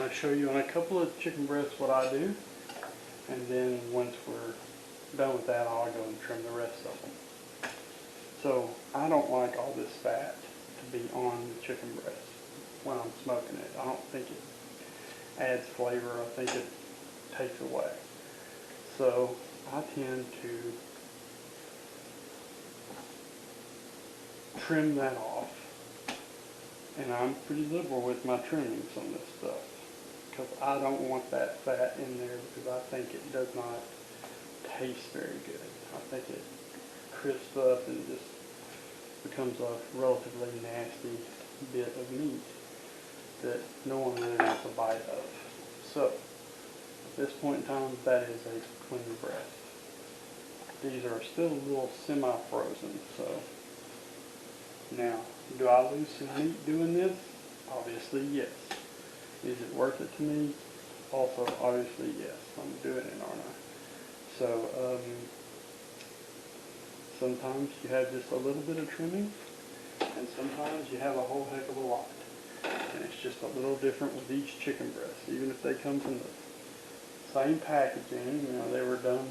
to show you on a couple of chicken breasts what I do, and then once we're done with that, I'll go and trim the rest of them. So I don't like all this fat to be on the chicken breast when I'm smoking it. I don't think it adds flavor. I think it takes away. So I tend to trim that off, and I'm pretty liberal with my trimmings on this stuff because I don't want that fat in there because I think it does not taste very good. I think it crisps up and just becomes a relatively nasty bit of meat that no one really wants a bite of. So at this point in time, that is a clean breast. These are still a little semi-frozen, so now, do I lose some meat doing this? Obviously, yes. Is it worth it to me? Also, obviously, yes. I'm doing it, aren't I? So, sometimes you have just a little bit of trimming, and sometimes you have a whole heck of a lot. And it's just a little different with each chicken breast. Even if they come from the same packaging, they were done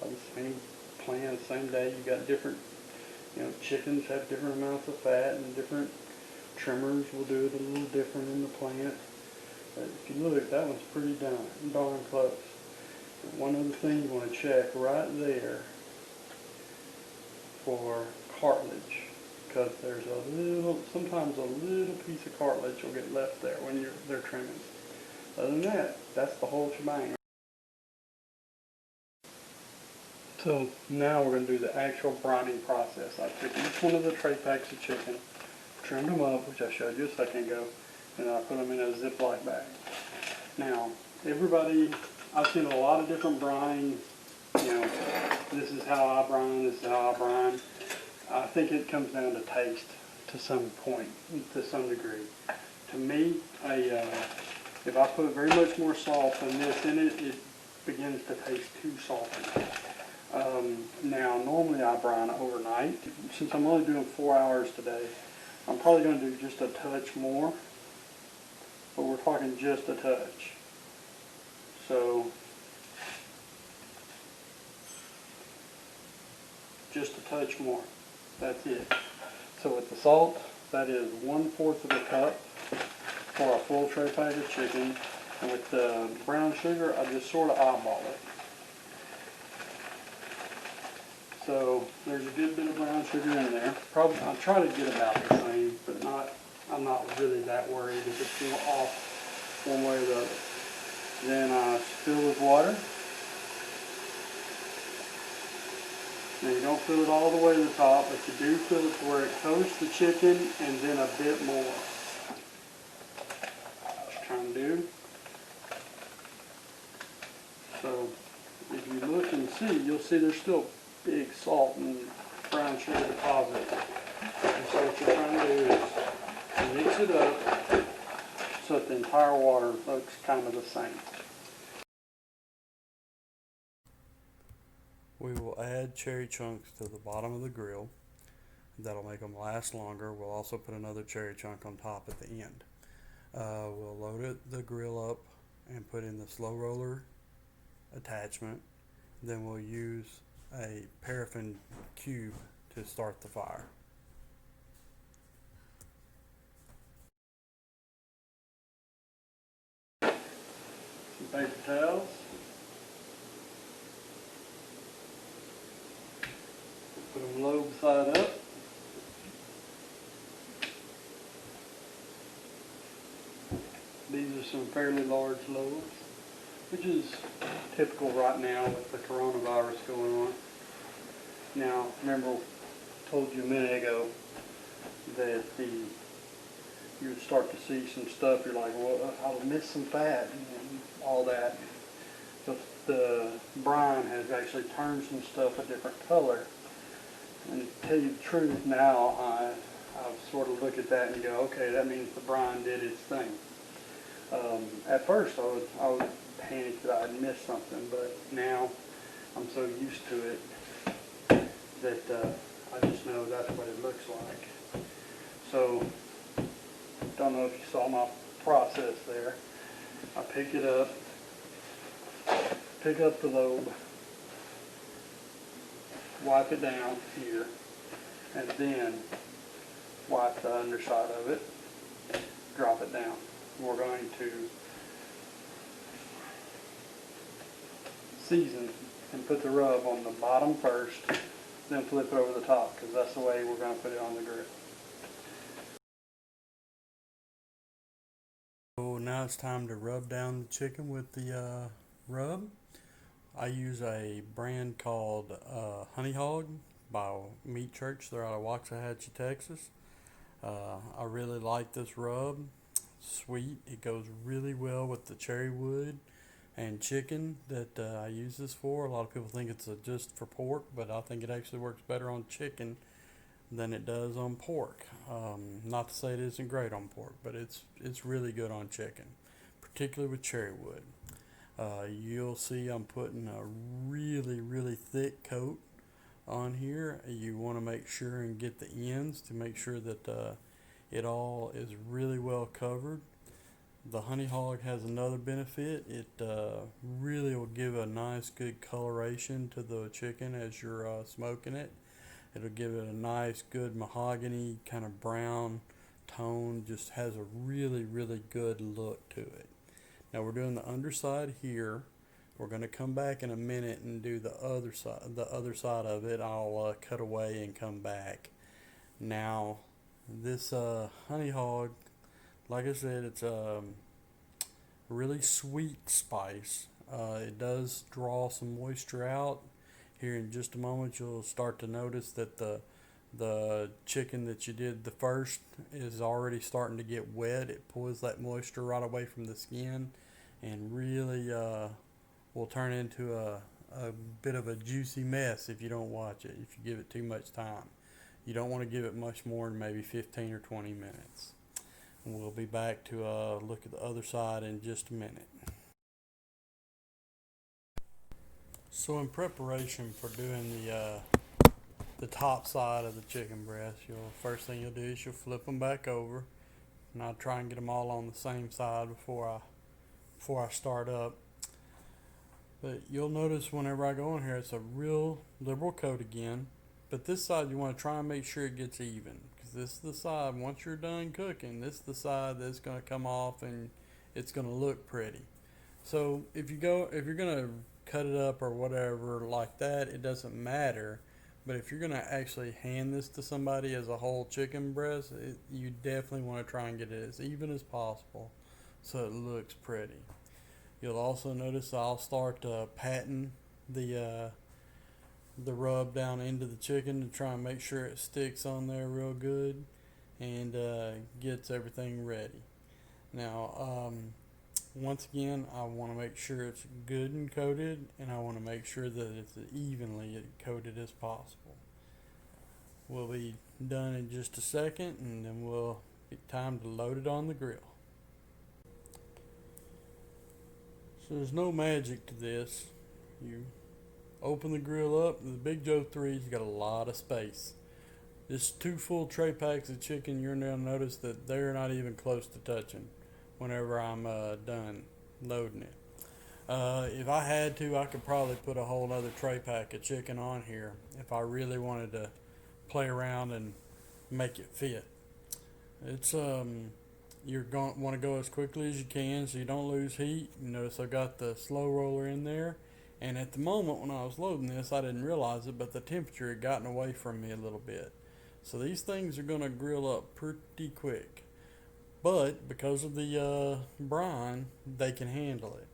by the same plant, same day. You got different, chickens have different amounts of fat, and different trimmers will do it a little different in the plant. But if you look, that one's pretty darn close. And one other thing you want to check right there for cartilage, because there's sometimes a little piece of cartilage will get left there when they're trimming. Other than that, that's the whole shebang. So now we're going to do the actual brining process. I took each one of the tray packs of chicken, trimmed them up, which I showed you a second ago, and I put them in a Ziploc bag. Now, I've seen a lot of different brining. This is how I brine, this is how I brine. I think it comes down to taste to some point, to some degree. To me, if I put very much more salt than this in it, it begins to taste too salty. Now, normally I brine overnight. Since I'm only doing 4 hours today, I'm probably going to do just a touch more, but we're talking just a touch. So, just a touch more. That's it. So with the salt, that is 1/4 of a cup for a full tray pack of chicken. And with the brown sugar, I just sort of eyeball it. So there's a good bit of brown sugar in there. Probably I'll try to get about the same, but I'm not really that worried if it's off one way or the other. Then I fill with water. Now you don't fill it all the way to the top, but you do fill it to where it coats the chicken and then a bit more. Just trying to do. So if you look and see, you'll see there's still big salt and brown sugar deposits. And so what you're trying to do is mix it up so that the entire water looks kind of the same. We will add cherry chunks to the bottom of the grill. That'll make them last longer. We'll also put another cherry chunk on top at the end. We'll load the grill up and put in the slow roller attachment. Then we'll use a paraffin cube to start the fire. Some paper towels. Put them lobe side up. These are some fairly large loaves, which is typical right now with the coronavirus going on. Now, remember I told you a minute ago that you would start to see some stuff, you're like, well, I'll miss some fat and all that. But the brine has actually turned some stuff a different color. And to tell you the truth, now I sort of look at that and go, okay, that means the brine did its thing. At first I would panic that I'd missed something, but now I'm so used to it that I just know that's what it looks like. So, don't know if you saw my process there. I pick it up, pick up the lobe, wipe it down here, and then wipe the underside of it, drop it down. We're going to season and put the rub on the bottom first, then flip it over the top, because that's the way we're going to put it on the grill. So now it's time to rub down the chicken with the rub. I use a brand called Honey Hog by Meat Church. They're out of Waxahachie, Texas. I really like this rub. Sweet. It goes really well with the cherry wood and chicken that I use this for. A lot of people think it's just for pork, but I think it actually works better on chicken than it does on pork. Not to say it isn't great on pork, but it's really good on chicken, particularly with cherry wood. You'll see I'm putting a really thick coat on here. You want to make sure and get the ends to make sure that it all is really well covered. The Honey Hog has another benefit. It really will give a nice good coloration to the chicken as you're smoking it. It'll give it a nice good mahogany kind of brown tone. Just has a really good look to it. Now we're doing the underside here. We're going to come back in a minute and do the other side of it. I'll cut away and come back. Now this Honey Hog, like I said, it's a really sweet spice. It does draw some moisture out. Here in just a moment you'll start to notice that the chicken that you did the first is already starting to get wet. It pulls that moisture right away from the skin and really will turn into a bit of a juicy mess if you don't watch it, if you give it too much time. You don't want to give it much more than maybe 15 or 20 minutes. And we'll be back to look at the other side in just a minute. So in preparation for doing the top side of the chicken breast, first thing you'll do is you'll flip them back over, and I'll try and get them all on the same side before I start up. But you'll notice whenever I go in here, it's a real liberal coat again. But this side you want to try and make sure it gets even, because this is the side, once you're done cooking, this is the side that's going to come off and it's going to look pretty. So if you're going to cut it up or whatever like that, it doesn't matter. But if you're going to actually hand this to somebody as a whole chicken breast, you definitely want to try and get it as even as possible so it looks pretty. You'll also notice I'll start patting the rub down into the chicken to try and make sure it sticks on there real good and gets everything ready. Now, once again, I want to make sure it's good and coated, and I want to make sure that it's evenly coated as possible. We'll be done in just a second, and then we'll get time to load it on the grill. So there's no magic to this. You open the grill up, the Big Joe 3's got a lot of space. This 2 full tray packs of chicken, you're going to notice that they're not even close to touching whenever I'm done loading it. If I had to, I could probably put a whole other tray pack of chicken on here if I really wanted to play around and make it fit. It's you're going to want to go as quickly as you can so you don't lose heat. You notice I got the slow roller in there, and at the moment when I was loading this, I didn't realize it, but the temperature had gotten away from me a little bit. So these things are going to grill up pretty quick. But because of the brine, they can handle it.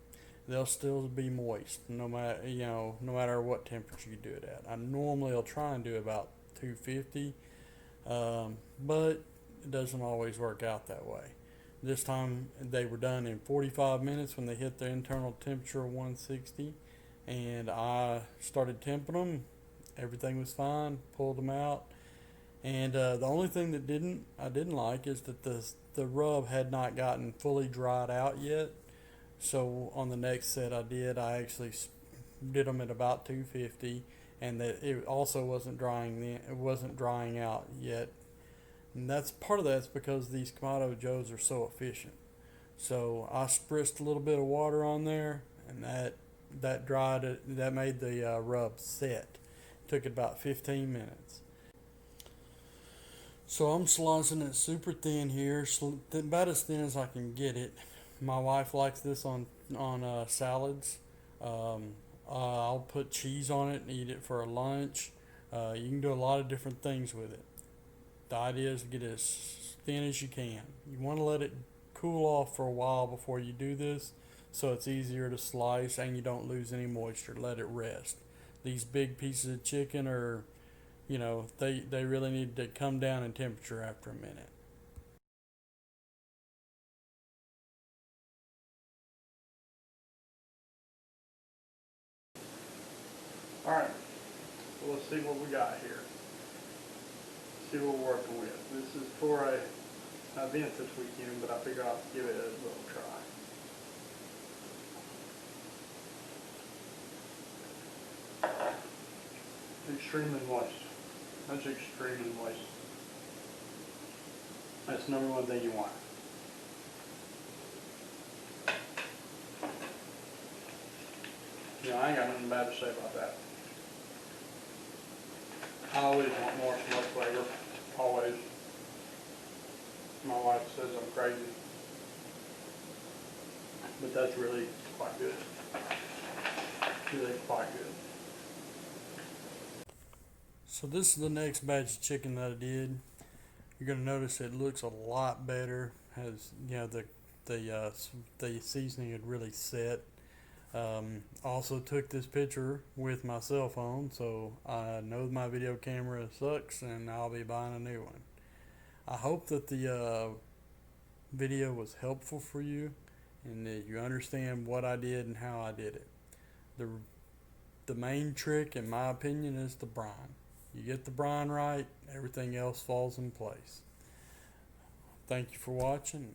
They'll still be moist no matter what temperature you do it at. I normally will try and do about 250, but it doesn't always work out that way. This time they were done in 45 minutes when they hit their internal temperature of 160, and I started temping them. Everything was fine. Pulled them out. And the only thing that I didn't like is that the rub had not gotten fully dried out yet. So on the next set I actually did them at about 250, and that it also wasn't drying out yet. And that's part of that's because these Kamado Joes are so efficient. So I spritzed a little bit of water on there, and that dried it. That made the rub set. Took it about 15 minutes. So I'm slicing it super thin here, about as thin as I can get it. My wife likes this on salads. Um, I'll put cheese on it and eat it for a lunch. You can do a lot of different things with it. The idea is to get it as thin as you can. You want to let it cool off for a while before you do this, so it's easier to slice and you don't lose any moisture. Let it rest. These big pieces of chicken are, they really need to come down in temperature after a minute. All right, so let's see what we got here. See what we're working with. This is for a event this weekend, but I figure I'll give it a little try. Extremely moist. That's extremely moist. That's the number one thing you want. I ain't got nothing bad to say about that. I always want more smoke flavor. Always. My wife says I'm crazy. But that's really quite good. Really quite good. So this is the next batch of chicken that I did. You're gonna notice it looks a lot better. Has the seasoning had really set. Also took this picture with my cell phone, so I know my video camera sucks, and I'll be buying a new one. I hope that the video was helpful for you, and that you understand what I did and how I did it. The the main trick, in my opinion, is the brine. You get the brine right, everything else falls in place. Thank you for watching.